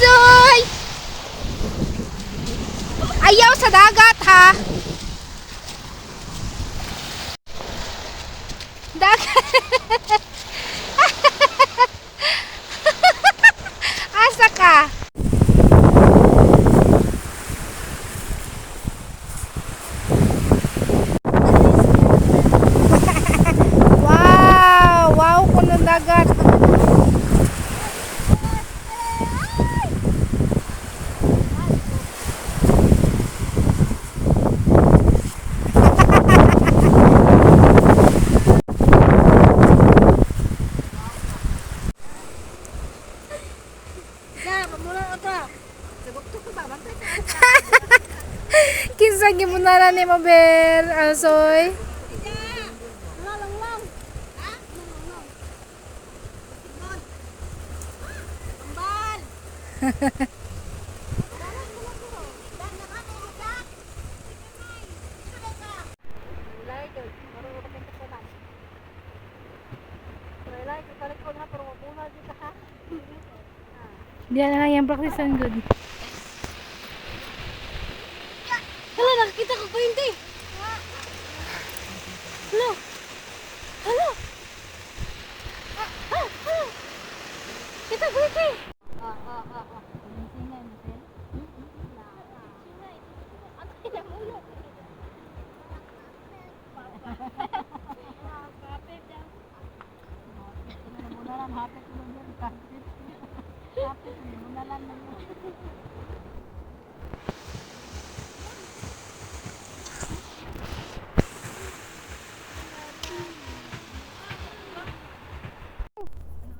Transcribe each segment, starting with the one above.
Soy! Ayaw sa dagat ha. Dagat. Asa ka? Wow, wow kuno dagat. Kinsa gimunara ni Mabel, Alsoy? Diyan na lang yung practice ang good. Hala, nakakita ko pa yun, te. Hala. Hala. Hala. Kita ko yun, te.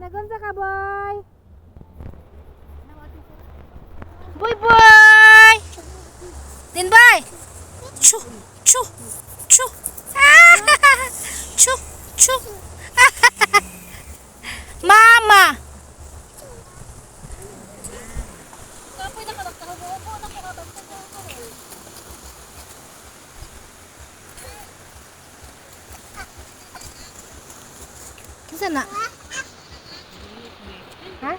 Nagunsa ka, boy? Boy, boy! Din, boy! Chu! Chu! Chu! Ah! Chu! Chu! Mama! Kapoy na kalagkahubo ko, nakuratagtago ko. Kinsa na? Ha?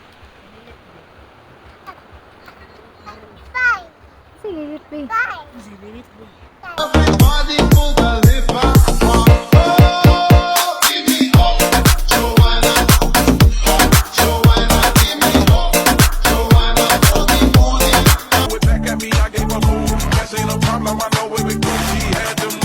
Sige, Litpi. Everybody move a lip up. Oh, give me up. Joanna. Joanna, give me up. Joanna, for the booty. Went back at me, I gave her food. That ain't a problem, I know it was good. She had them.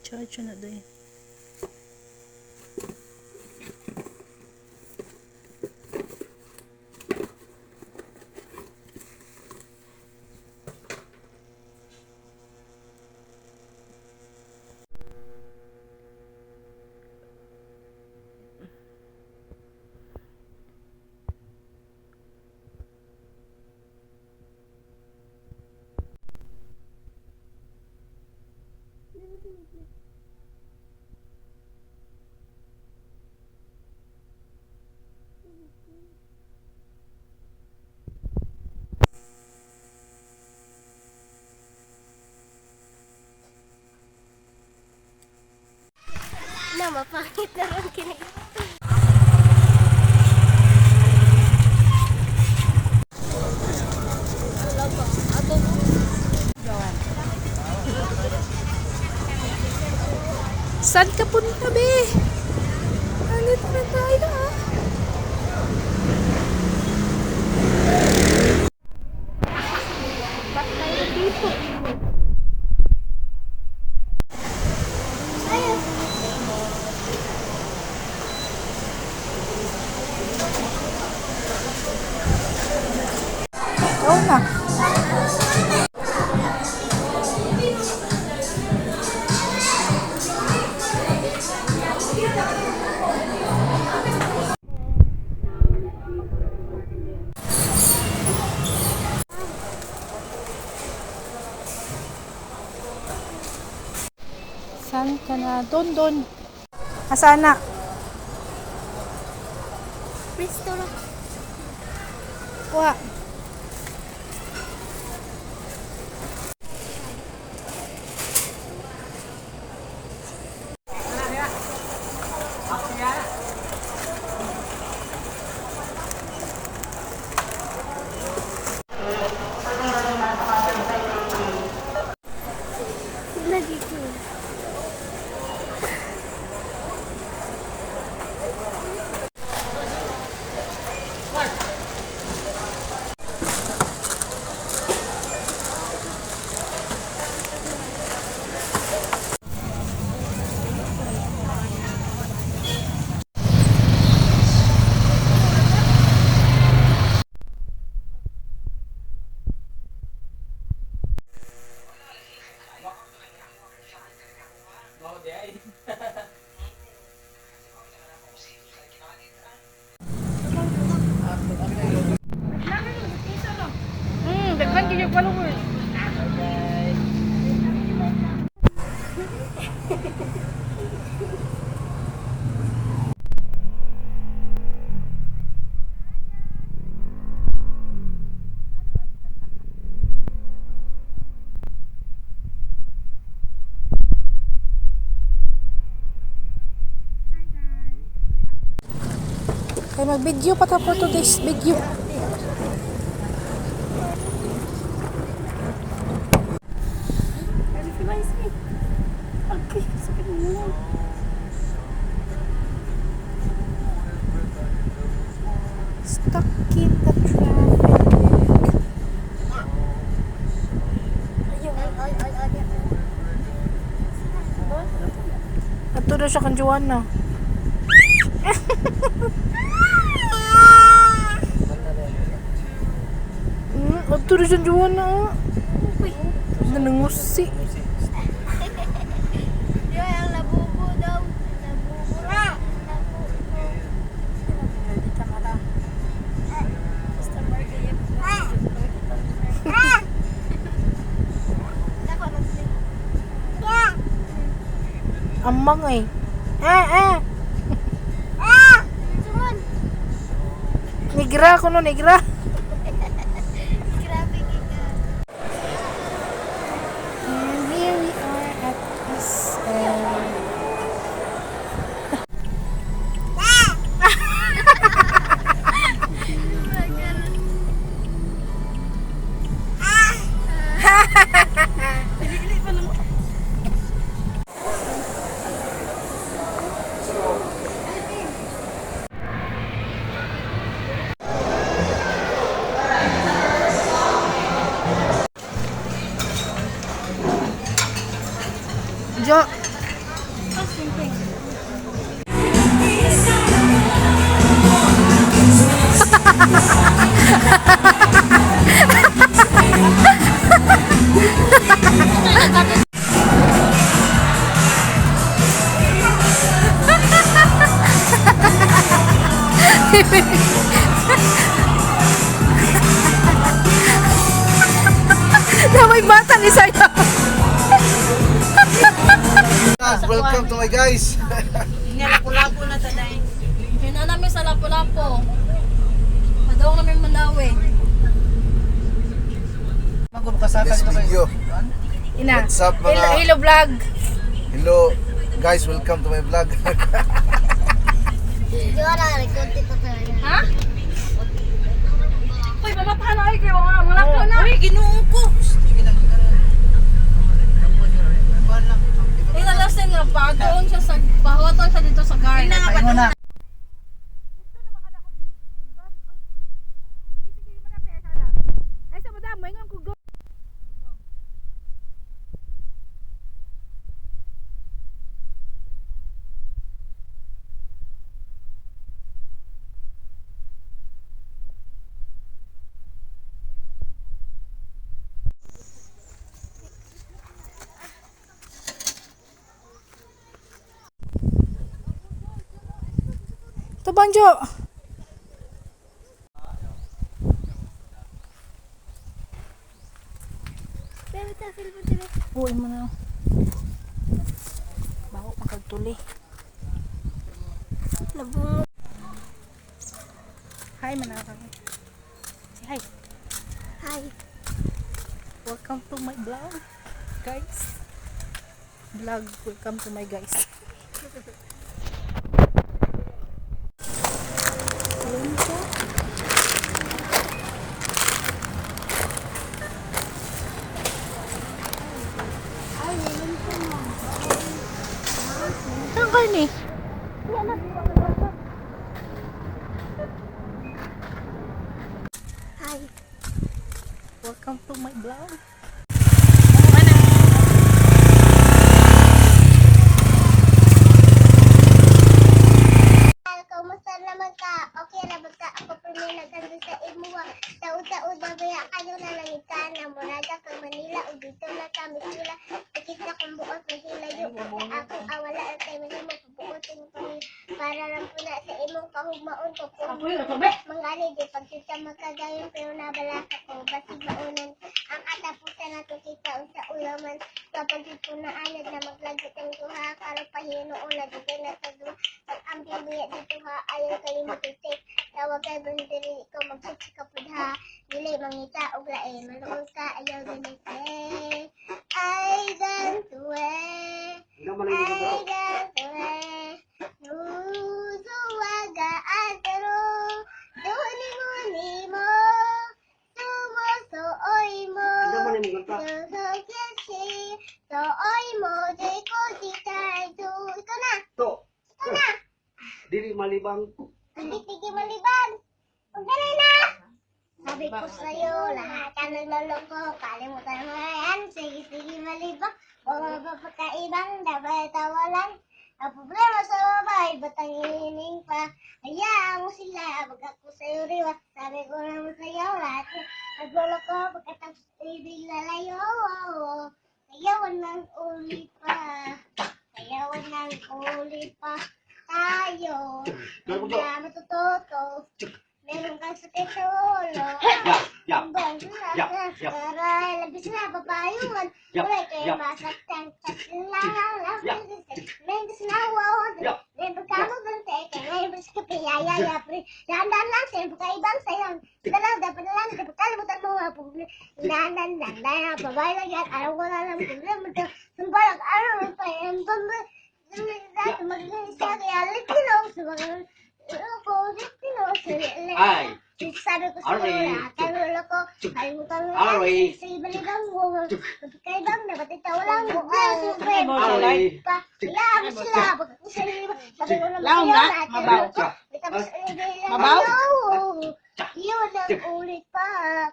Charge na doon. Na, mapangit na rin kinig. Saan ka punta, be? Andito na tayo, ah. Ba't tayo dito? San ka na? Doon. Asaan na? Restaurant. Kuha. Lagi ko. Daghan gyud yung followers. Kaya mag-video pa ta for today's video. Okay, sakit mo. Stuck in the traffic. Ato na siya kan Joanna. Ato na siya Joanna. Nanangusi. Yung labubo daw. Labubo. Labubo. Basta margayap. Dapat mag-sing. Amang eh. Suman. Negra ko no, negra. Grabe ka. And here we are at SM. Jo. May bata ni saya. Welcome to my guys. Lapu-lapu na taday. Hina namin sa lapu-lapu. Madawang namin Mandawi. This video. Ina. What's up, mga- Hello vlog. Hello guys, welcome to my vlog. Ha? Uy, mamapahan na kayo. Mga ko na. Uy, ginuong ko. Ilalasin nga pa. Doon siya sa pahawaton siya dito sa garden. Ito Banjo. Uy mo na. Magkagtuli. Nabungo. Hi, manakang. Say hi. Hi. Welcome to my vlog, guys. Welcome to my guys. Luncho. Saan ka ni? Hi. Welcome to my vlog. Kumusta naman ka? Okay na ba ka? Ako pa may nagkanda sa imuwa. Tao-tao na baya kayo na langitan na muraga ka Manila o dito na kami sila. Nakita kong buot na hilayo. Ako awala ang tayo na magpabuotin ko para lang po na sa imong kahugmaon ko po. Mangani di pagkita magkagayon pero nabalaka ko. Basig maunan ang katapusan na kita sa ulaman. Kapag ito na anad na maglagot ang duha. Karo pahinoon na dito na sa duha. Pag-ambing niya dito ha. Ayaw kalimutin. Tawag kay bandiri ko magsiksi ka po ha. Dili mangita og lain. Maluog ka ayaw ganito. Ay gantuwe. Ay gantuwe. Nuzuwaga atero. Duni mo. Sumusuoy mo. Susukyasi. Sooy mo. Di ko di tayo. Ito na. Ito na. Dili malibang. Hindi maliban. Huwag ka na. Sabi ko sa'yo, lahat ka nagloloko. Kalimutan mo na yan. Sige, malibang. Huwag mapapakaibang. Dapat tawalan. Ang problema sa babae, ba't ang hinihiling pa? Hayaan mo sila. Huwag ako sa'yo riwa. Sabi ko naman sa'yo, lahat ka nagloloko. Pagkatapos ibig lalayo. Sayawan ng uli pa. Sayawan ng uli pa. Tayo, na matututo, meron kang sakit sa ulo. Hanggang para labis na papayungan. Wala kayo masaktan. Lang, mendes na wawan. Member ka mo bante, kaya ngayon ka piyayaya. Dandan lang, siyempre ka ibang sayang. Dapat na lang, dapat kalimutan mo nga po. Dandan, babae lang yan. Araw ko na lang, problema ito. Sumbalag, araw pa yan. Ay. Sabi ko sa iyo, tanulo ko, kalimutan mo Ari. sa ibaligang mo. Kaibang dapat itaw lang mo. Ari. Kaya mo sila, pag sa iyo, sabi ko naman Laong sa'yo, na, mabaw. Mabaw? Yun ang ulit pa.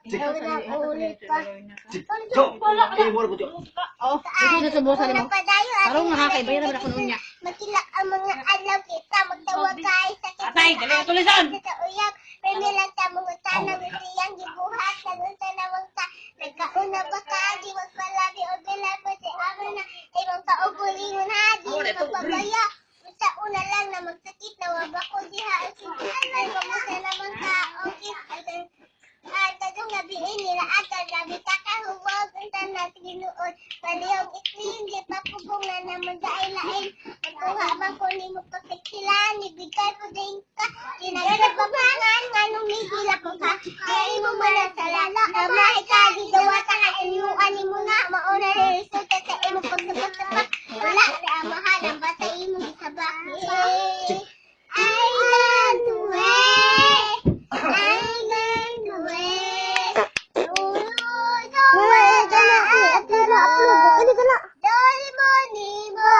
Yun ang ulit pa. Mo po jo. Oh, dito sa busa mo. Parang nakakaiba na ako noon niya. Magkilak ang mga alaw kita, magtawa kayo sa kita. Atay, dali na tulisan. Sa uyab, pero lang ta mga tanang siyang gibuhat, nagunta na mga nagkauna ba ka, di magpalabi o bilang mo si Amo na, ay mga paugulingon ha, di magpabaya. Sa una lang na magsakit na wabako diha, ay mamusa naman ka, okay. At kadong gabiin nila at gabi kakahuwag ang tanat ginuod. Palihog iklin, di pa kubong na naman dahil lain. Magkuha bang ko ni mo pagkikilan, ibigay po din ka. Kinagpapangan, nganong nihila po ka. Kaya mo muna sa lala, kamay ka, di gawa ka na inuan ni mo na. Mauna na resulta sa imo pagsapat-sapat. Wala na amahan ang batay mo isabak. I love the way. I love the way. Dali mo ni mo.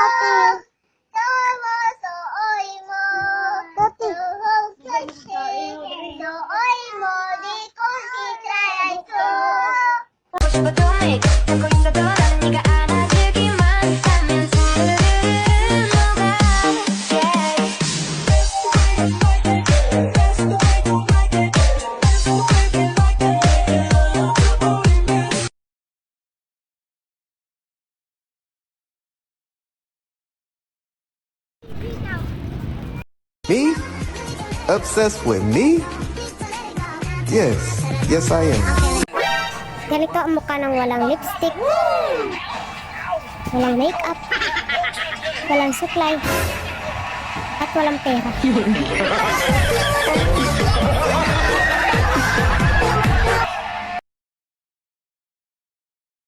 Tawa sa oy mo. Tuhog kasi. Sa oy mo. Di ko si try ko. 듣고 있어도 나는 네가 안아주기만 하면 스르르르 녹아 Me? Obsessed with me? Yes. Yes, I am. Ganito ang mukha ng walang lipstick. Walang makeup. walang supply, at walang pera.